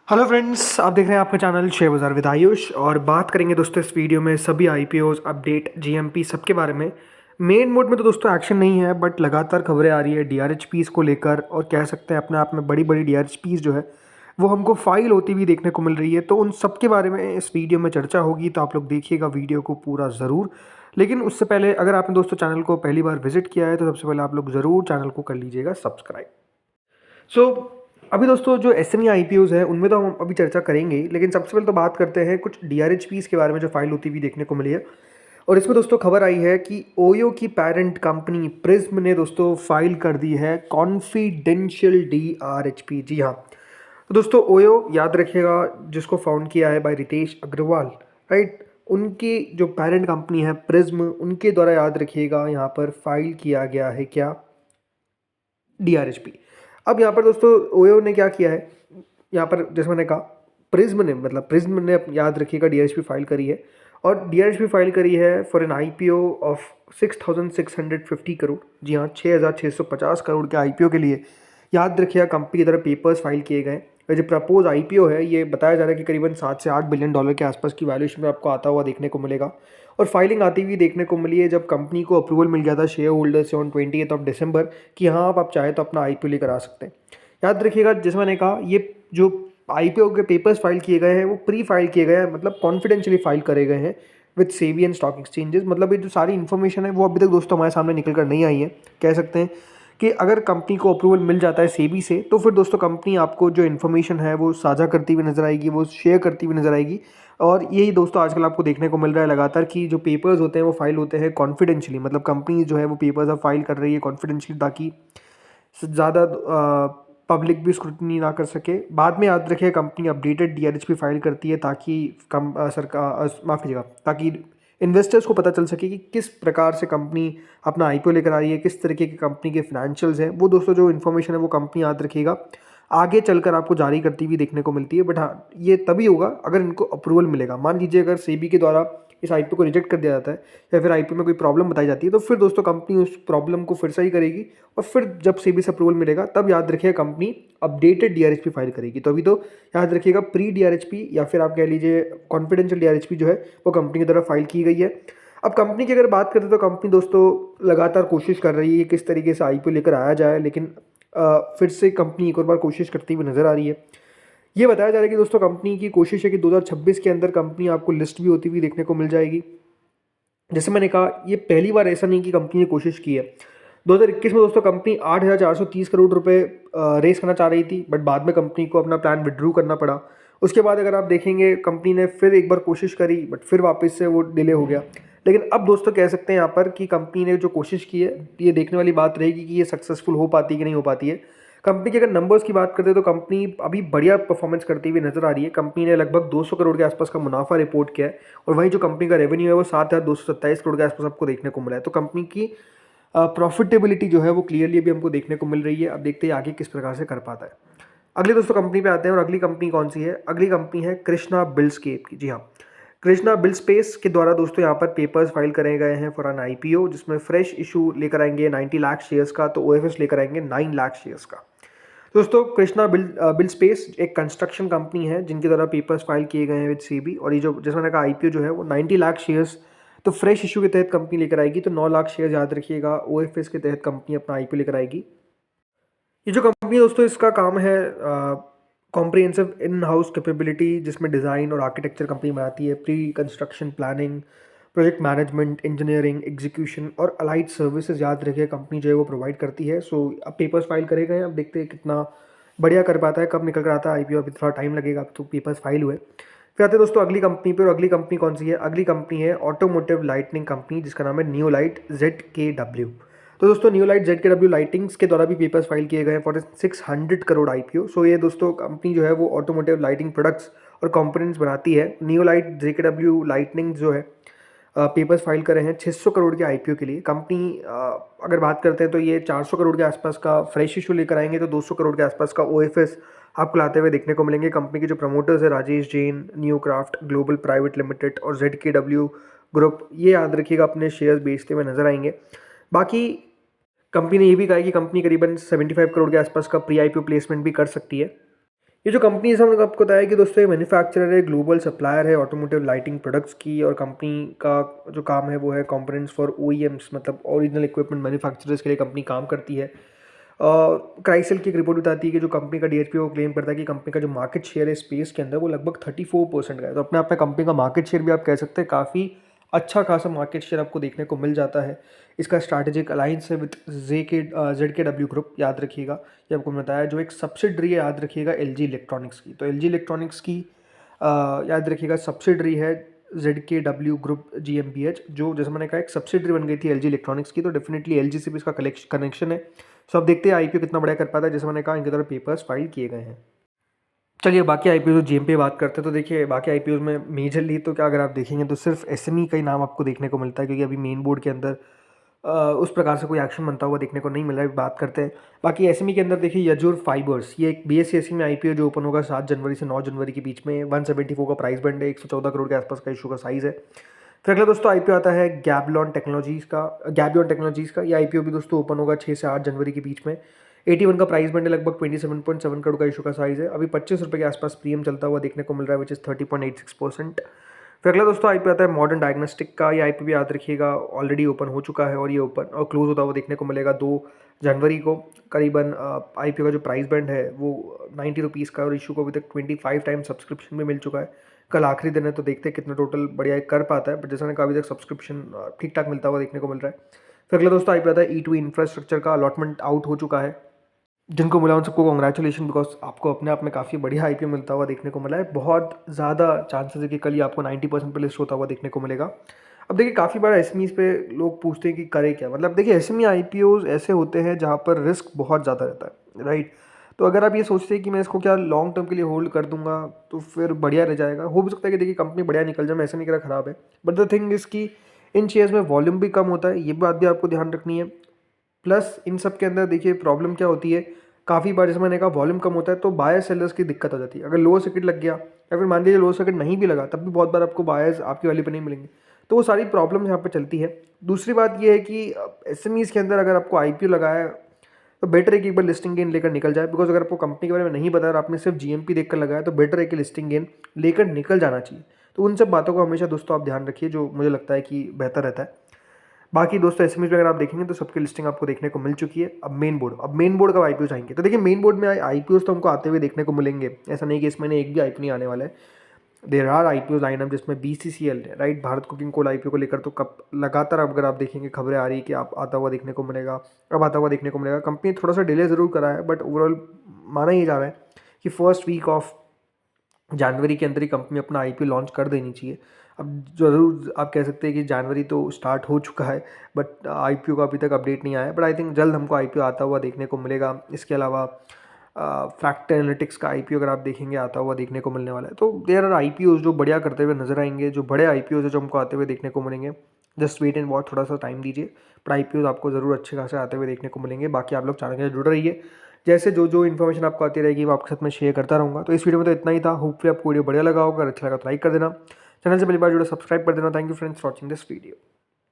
Hello friends, आप देख रहे हैं आपका चैनल शेयर बाज़ार विद आयुष। और बात करेंगे दोस्तों इस वीडियो में सभी आईपीओज अपडेट जीएमपी सबके बारे में। मेन मोड में तो दोस्तों एक्शन नहीं है, बट लगातार खबरें आ रही है डीआरएचपीज़ को लेकर, और कह सकते हैं अपने आप में बड़ी बड़ी डीआरएचपीज़ जो है वो हमको फाइल होती हुई देखने को मिल रही है। तो उन सब के बारे में इस वीडियो में चर्चा होगी, तो आप लोग देखिएगा वीडियो को पूरा ज़रूर। लेकिन उससे पहले अगर आपने दोस्तों चैनल को पहली बार विजिट किया है तो सबसे पहले आप लोग ज़रूर चैनल को कर लीजिएगा सब्सक्राइब। सो अभी दोस्तों जो S M E I P Os है उनमें तो हम अभी चर्चा करेंगे, लेकिन सबसे पहले तो बात करते हैं कुछ डी आर एच पीज़ के बारे में जो फाइल होती हुई देखने को मिली है। और इसमें दोस्तों खबर आई है कि ओयो की पेरेंट कंपनी प्रिज्म ने दोस्तों फाइल कर दी है confidential D R H P. जी हाँ, तो दोस्तों ओयो याद रखिएगा, जिसको फाउंड किया है बाय रितेश अग्रवाल, राइट। उनकी जो पेरेंट कंपनी है प्रिज्म, उनके द्वारा याद रखिएगा यहाँ पर फाइल किया गया है क्या, डीआरएचपी। अब यहाँ पर दोस्तों ओयो ने क्या किया है, यहाँ पर जैसे मैंने कहा प्रिज्म ने याद रखिएगा डीआरएचपी फाइल करी है। और डीआरएचपी फाइल करी है for an IPO of 6,650 crore. जी हाँ, 6,650 करोड़ के आईपीओ के लिए याद रखिएगा कंपनी की तरफ पेपर्स फाइल किए गए। और जो प्रपोज आईपीओ है ये बताया जा रहा है कि करीबन 7 से 8 बिलियन डॉलर के आसपास की वैल्यूएशन में आपको आता हुआ देखने को मिलेगा। और फाइलिंग आती हुई देखने को मिली है जब कंपनी को अप्रूवल मिल गया था शेयर होल्डर से ऑन 28 कि हाँ आप चाहे तो अपना आईपीओ लेकर आ सकते हैं। याद रखिएगा, जैसे मैंने कहा, ये जो आईपीओ के पेपर्स फाइल किए गए हैं वो प्री फाइल किए गए हैं, मतलब कॉन्फिडेंशियली फाइल करे गए हैं with SEBI and stock exchanges. मतलब ये जो सारी इन्फॉर्मेशन है वो अभी तक दोस्तों हमारे सामने निकल कर नहीं आई है। कह सकते हैं कि अगर कंपनी को अप्रूवल मिल जाता है सेबी से तो फिर दोस्तों कंपनी आपको जो इन्फॉर्मेशन है वो साझा करती हुई नजर आएगी, वो शेयर करती हुई नजर आएगी। और यही दोस्तों आजकल आपको देखने को मिल रहा है लगातार कि जो पेपर्स होते हैं वो फाइल होते हैं कॉन्फिडेंशियली, मतलब कंपनी जो है वो पेपर्स अब फाइल कर रही है कॉन्फिडेंशियली, ताकि ज़्यादा पब्लिक भी स्क्रूटनी ना कर सके। बाद में याद रखिए कंपनी अपडेटेड डीआरएचपी फाइल करती है ताकि कम सरकार माफ़ कीजिएगा, ताकि इन्वेस्टर्स को पता चल सके कि किस प्रकार से कंपनी अपना आईपीओ लेकर आ रही है, किस तरीके की कंपनी के फाइनेंशियल्स हैं। वो दोस्तों जो इन्फॉर्मेशन है वो कंपनी याद रखिएगा आगे चलकर आपको जारी करती हुई देखने को मिलती है। बट हाँ, ये तभी होगा अगर इनको अप्रूवल मिलेगा। मान लीजिए अगर सेबी के द्वारा इस आईपीओ को रिजेक्ट कर दिया जाता है या फिर आईपीओ में कोई प्रॉब्लम बताई जाती है तो फिर दोस्तों कंपनी उस प्रॉब्लम को फिर सही करेगी। और फिर जब सेबी से अप्रूवल मिलेगा तब याद रखिएगा कंपनी अपडेटेड डीआरएचपी फाइल करेगी। तो अभी तो याद रखिएगा प्री डीआरएचपी या फिर आप कह लीजिए कॉन्फिडेंशियल डीआरएचपी जो है वो कंपनी की तरफ फाइल की गई है। अब कंपनी की अगर बात करें तो कंपनी दोस्तों लगातार कोशिश कर रही है किस तरीके से आईपीओ लेकर आया जाए, लेकिन फिर से कंपनी एक और बार कोशिश करती हुई नजर आ रही है। ये बताया जा रहा है कि दोस्तों कंपनी की कोशिश है कि 2026 के अंदर कंपनी आपको लिस्ट भी होती हुई देखने को मिल जाएगी। जैसे मैंने कहा, ये पहली बार ऐसा नहीं कि कंपनी ने कोशिश की है। 2021 में दोस्तों कंपनी 8,430 करोड़ रुपए रेस करना चाह रही थी, बट बाद में कंपनी को अपना प्लान विड्रू करना पड़ा। उसके बाद अगर आप देखेंगे कंपनी ने फिर एक बार कोशिश करी, बट फिर वापस से वो डिले हो गया। लेकिन अब दोस्तों कह सकते हैं यहाँ पर कि कंपनी ने जो कोशिश की है, ये देखने वाली बात रहेगी कि ये सक्सेसफुल हो पाती है कि नहीं हो पाती है। कंपनी के अगर नंबर्स की बात करते हैं तो कंपनी अभी बढ़िया परफॉर्मेंस करती हुई नजर आ रही है। कंपनी ने लगभग 200 करोड़ के आसपास का मुनाफा रिपोर्ट किया है, और वहीं जो कंपनी का रेवेन्यू है वो 7,227 करोड़ के आसपास आपको देखने को मिला है। तो कंपनी की प्रॉफिटेबिलिटी जो है वो क्लियरली अभी हमको देखने को मिल रही है। अब देखते हैं आगे किस प्रकार से कर पाता है। अगली दोस्तों कंपनी पे आते हैं, और अगली कंपनी कौन सी है? अगली कंपनी है कृष्णा बिल्डस्केप की। जी हाँ, कृष्णा बिल्ड स्पेस के द्वारा दोस्तों यहाँ पर पेपर्स फाइल करे गए हैं फॉर एन आईपीओ, जिसमें फ्रेश इशू लेकर आएंगे 90 लाख शेयर्स का, तो ओएफएस लेकर आएंगे 9 लाख शेयर्स का। दोस्तों कृष्णा बिल्ड स्पेस एक कंस्ट्रक्शन कंपनी है जिनके द्वारा पेपर्स फाइल किए गए हैं विद सीबी। और ये जो जैसे मैंने कहा आईपीओ जो है वो 90 लाख शेयर्स तो फ्रेश इशू के तहत कंपनी लेकर आएगी, तो 9 लाख शेयर याद रखिएगा ओएफएस के तहत कंपनी अपना आईपीओ लेकर आएगी। ये जो कंपनी दोस्तों इसका काम है कॉम्प्रिहेंसिव इन हाउस कैपेबिलिटी, जिसमें डिज़ाइन और आर्किटेक्चर कंपनी बनाती है, pre construction planning, project management, engineering, execution और अलाइड सर्विसेज याद रखिए कंपनी जो है वो प्रोवाइड करती है। सो अब पेपर्स फाइल करे गए हैं, अब देखते हैं कितना बढ़िया कर पाता है, कब निकल कर आता है आईपीओ। अभी थोड़ा टाइम लगेगा, अब तो पेपर्स फाइल हुए। फिर आते हैं दोस्तों अगली कंपनी पे, और अगली कंपनी कौन सी है? अगली कंपनी है ऑटोमोटिव लाइटनिंग कंपनी, जिसका नाम है नियोलाइट ZKW। तो दोस्तों नियोलाइट ZKW लाइटिंग्स के द्वारा भी पेपर्स फाइल किए गए हैं फॉर 600 करोड़ आईपीओ। सो ये दोस्तों कंपनी जो है वो ऑटोमोटिव लाइटिंग प्रोडक्ट्स और कंपोनेंट्स बनाती है। नियोलाइट ZKW लाइटनिंग जो है पेपर्स फाइल कर रहे हैं 600 करोड़ के आईपीओ के लिए। कंपनी अगर बात करते हैं तो ये 400 करोड़ के आसपास का फ्रेश इशू लेकर आएंगे, तो 200 करोड़ के आसपास का ओएफएस आपको लाते हुए देखने को मिलेंगे। कंपनी के जो प्रमोटर्स है Rajesh Jain, new craft global private limited और ZKW ग्रुप, ये याद रखिएगा अपने शेयर्स बेचते हुए नजर आएंगे। बाकी कंपनी ने ये भी कहा है कि कंपनी करीबन 75 करोड़ के आसपास का प्री आईपीओ प्लेसमेंट भी कर सकती है। ये जो कंपनी है हमने आपको बताया कि दोस्तों ये मैन्युफैक्चरर है, ग्लोबल सप्लायर है ऑटोमोटिव लाइटिंग प्रोडक्ट्स की, और कंपनी का जो काम है वो है कंपोनेंट्स फॉर ओईएम्स, मतलब ओरिजिनल इक्विपमेंट मैन्युफैक्चरर्स के लिए कंपनी काम करती है। क्राइसिल की एक रिपोर्ट बताती है कि जो कंपनी का डीएचपी क्लेम करता है कि कंपनी का जो मार्केट शेयर है स्पेस के अंदर वो लगभग 34% का है। तो अपने आप में कंपनी का मार्केट शेयर भी आप कह सकते हैं काफ़ी अच्छा खासा मार्केट शेयर आपको देखने को मिल जाता है। इसका स्ट्रैटेजिक अलायंस है विद ZKW ग्रुप, याद रखिएगा। ये आपको बताया जो एक सब्सिडरी है, याद रखिएगा LG इलेक्ट्रॉनिक्स की। तो LG इलेक्ट्रॉनिक्स की याद रखिएगा सब्सिडरी है ZKW ग्रुप GmbH, जो जैसे मैंने कहा एक सब्सिडरी बन गई थी LG इलेक्ट्रॉनिक्स की। तो डेफिनेटली LG से भी इसका कनेक्शन है। सो अब देखते हैं आईपीओ कितना बड़ा कर पाता है। जैसे मैंने कहा इनके द्वारा पेपर्स फाइल किए गए हैं। चलिए बाकी आईपीओ जीएमपी बात करते हैं। तो देखिए बाकी आईपीओ में मेजरली तो क्या अगर आप देखेंगे तो सिर्फ एसएमई का ही नाम आपको देखने को मिलता है, क्योंकि अभी मेन बोर्ड के अंदर उस प्रकार से कोई एक्शन बनता हुआ देखने को नहीं मिल रहा है। बात करते हैं बाकी एसएमई के अंदर। देखिए यजुर फाइबर्स, ये एक बीएससी में आईपीओ जो ओपन होगा 7 जनवरी से 9 जनवरी के बीच में। 174 का प्राइस बैंड है, 114 करोड़ के आसपास का इशू का साइज है। फिर अगला दोस्तों आईपीओ आता है गैबियन टेक्नोलॉजीज़ का। ये आईपीओ भी दोस्तों ओपन होगा 6 से 8 जनवरी के बीच में। 81 का प्राइस बैंड है, लगभग 27.7 करोड़ का इशू का साइज है। अभी 25 रुपये के आसपास प्रीमियम चलता हुआ देखने को मिल रहा है, विच इज़ 30.86%। फिर अगला दोस्तों आईपीओ आता है मॉडर्न डायग्नोस्टिक का। ये आईपीओ भी याद रखिएगा ऑलरेडी ओपन हो चुका है, और ये ओपन और क्लोज होता हुआ देखने को मिलेगा 2 जनवरी को। करीबन आईपीओ का जो प्राइस बैंड है वो 90 रुपीज़ का, और इशू को अभी तक 25 टाइम सब्सक्रिप्शन भी मिल चुका है। कल आखिरी दिन है तो देखते हैं कितना टोटल बढ़िया कर पाता है, बट जैसा मैंने कहा अभी तक सब्सक्रिप्शन ठीक ठाक मिलता हुआ देखने को मिल रहा है। फिर अगला दोस्तों आईपीओ आता है E2 इंफ्रास्ट्रक्चर का। अलॉटमेंट आउट हो चुका है, जिनको मिला उन सबको कॉन्ग्रेचुलेशन, बिकॉज आपको अपने आप में काफ़ी बढ़िया आईपीओ मिलता हुआ देखने को मिला है। बहुत ज़्यादा चांसेस है कि कल ही आपको 90% पे लिस्ट होता हुआ देखने को मिलेगा। अब देखिए काफ़ी बार एसएमईज पे लोग पूछते हैं कि करे क्या, मतलब देखिए एसएमई आईपीओज ऐसे होते हैं जहाँ पर रिस्क बहुत ज़्यादा रहता है, राइट। तो अगर आप ये सोचते हैं कि मैं इसको क्या लॉन्ग टर्म के लिए होल्ड कर दूंगा तो फिर बढ़िया रह जाएगा। हो भी सकता है कि देखिए कंपनी बढ़िया निकल जाए, मैं ऐसा नहीं कह रहा ख़राब है, बट द थिंग इज़ कि इन शेयर्स में वॉल्यूम भी कम होता है, ये बात भी आपको ध्यान रखनी है। प्लस इन सब के अंदर देखिए प्रॉब्लम क्या होती है, काफ़ी बार जैसे मैंने कहा वॉल्यूम कम होता है तो बायर सेलर्स की दिक्कत हो जाती है। अगर लोअर सर्किट लग गया या फिर मान लीजिए लोअर सर्किट नहीं भी लगा, तब भी बहुत बार आपको बायर्स आपकी वैल्यू पे नहीं मिलेंगे। तो वो सारी प्रॉब्लम यहाँ पे चलती है। दूसरी बात ये है कि एसएमईज के अंदर अगर आपको आईपीओ लगाया है तो बेटर है कि एक बार लिस्टिंग गेन लेकर निकल जाए, बिकॉज अगर आपको कंपनी के बारे में नहीं पता और आपने सिर्फ जीएमपी देखकर लगाया तो बेटर है कि लिस्टिंग गेन लेकर निकल जाना चाहिए। तो उन सब बातों को हमेशा दोस्तों आप ध्यान रखिए, जो मुझे लगता है कि बेहतर रहता है। बाकी दोस्तों एसएमईज में अगर आप देखेंगे तो सबकी लिस्टिंग आपको देखने को मिल चुकी है। अब मेन बोर्ड कब आईपीओ आएंगे, तो देखिए मेन बोर्ड में आईपीओ तो हमको आते हुए देखने को मिलेंगे। ऐसा नहीं कि इस महीने एक भी आईपीओ नहीं आने वाला है। There are IPO line up, जिसमें बीसीसीएल है, right, Bharat coking coal IPO को लेकर तो कब लगातार अगर आप देखेंगे खबरें आ रही है कि आप आता हुआ देखने को मिलेगा, अब आता हुआ देखने को मिलेगा। कंपनी थोड़ा सा डिले ज़रूर करा है, बट ओवरऑल माना ही जा रहा है कि फर्स्ट वीक ऑफ जनवरी के अंदर ही कंपनी अपना आईपीओ लॉन्च कर देनी चाहिए। अब ज़रूर आप कह सकते हैं कि जनवरी तो स्टार्ट हो चुका है, बट आईपीओ का अभी तक अपडेट नहीं आया है। बट आई थिंक जल्द हमको आईपीओ आता हुआ देखने को मिलेगा। इसके अलावा फैक्ट एनालिटिक्स का आईपीओ अगर आप देखेंगे आता हुआ देखने को मिलने वाला है। तो देयर आर आईपीओज जो बढ़िया करते हुए नजर आएंगे, जो बड़े आईपीओज है जो हमको आते हुए देखने को मिलेंगे। जस्ट वेट एंड वॉच, थोड़ा सा टाइम दीजिए, पर आईपीओज आपको ज़रूर अच्छे खासे आते हुए देखने को मिलेंगे। बाकी आप लोग चैनल के साथ जुड़े रहिए, जैसे जो जो इन्फॉर्मेशन आपको आती रहेगी वो आपके साथ मैं शेयर करता रहूँगा। तो इस वीडियो में तो इतना ही था। होपफुली आपको वीडियो बढ़िया लगा होगा, अगर अच्छा लगा तो लाइक कर देना, चैनल से पहली बार जुड़े सब्सक्राइब कर देना। Thank you friends for watching this video.